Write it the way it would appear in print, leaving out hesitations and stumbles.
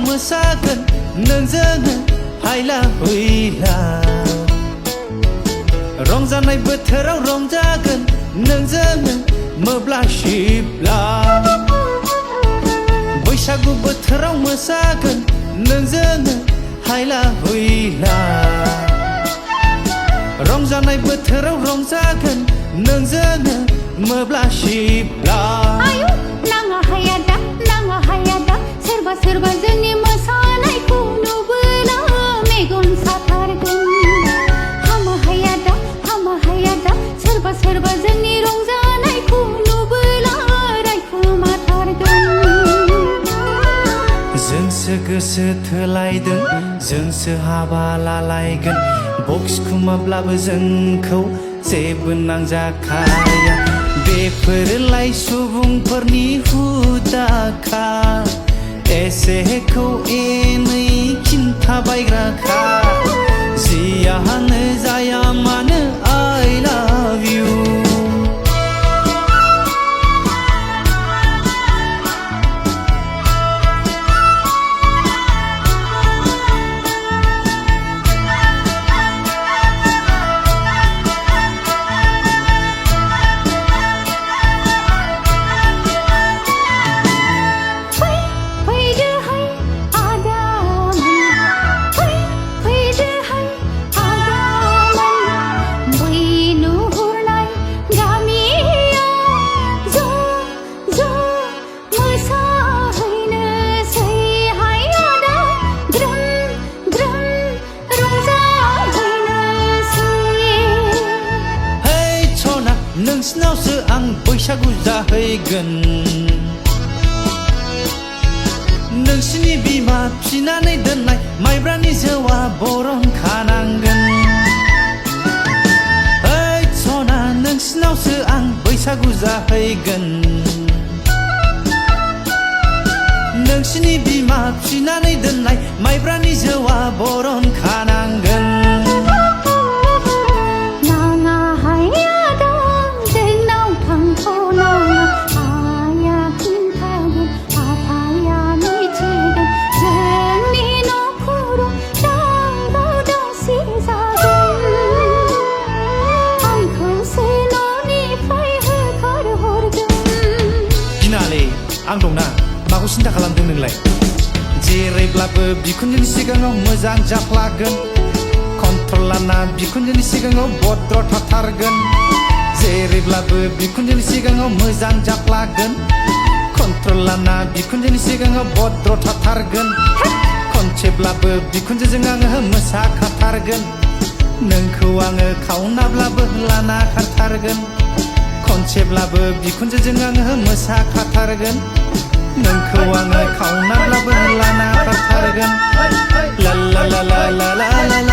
मोसागोन नोंजोंनो हायला हुइला रंजानाय बोथोराव रंजागोन नोंजोंनो मोब्ला शिब्ला बैसागु बोथोराव मोसागोन नोंजोंनो हायला हुइला रंजानाय बोथोराव रंजागोन नोंजोंनो मोब्ला शिब्ला आयु नाङा हाया दा सोरबा सोरबा जोंनि मोसानायखौ नुबोला मेगन साथारगोन हामा हाया दा सोरबा सोरबा जोंनि रंजानायखौ नुबोला रायखुमाथारगोन जोंसो गोसो थोलायदों जोंसो हाबा लालायगोन बक्स खुमाब्लाबो जोंखौ जेबो नांजाखाया बेफोरलाय सुबुंफोरनि हुदाखा एसेखौ एनै खिन्थाबायग्राखा जियानो जाया मानो I love you नोंसिनावसो आं बैसागु जाहैगोन नोंसिनि बिमा फिनानै दोननाय माइब्रानि जौआ बरन खानांगोन ओइ सना नोंसिनावसो आं बैसागु जाहैगोन नोंसिनि बिमा फिनानै दोननाय माइब्रानि जौआ बरन खानांगोन आं दंना माखौ सिन्था खालामदों नोंलाय जेरैब्लाबो बिखुनजोनि सिगाङाव मोजां जाफ्लागोन कन्ट्रल लाना बिखुनजोनि सिगाङाव भद्र थाथारगोन जेरैब्लाबो बिखुनजोनि सिगाङाव मोजां जाफ्लागोन कन्ट्रल लाना बिखुनजोनि सिगाङाव भद्र थाथारगोन खनसेब्लाबो बिखुनजोजों आङो मोसाखाथारगोन नोंखौ आङो खावनाब्लाबो लाना खारथारगोन खनसेब्लाबो बिखुनजोजों आङो मोसाखाथारगोन नोंखौ आङो खावनाब्लाबो लाना खारथारगोन ला ला ला ला ला ला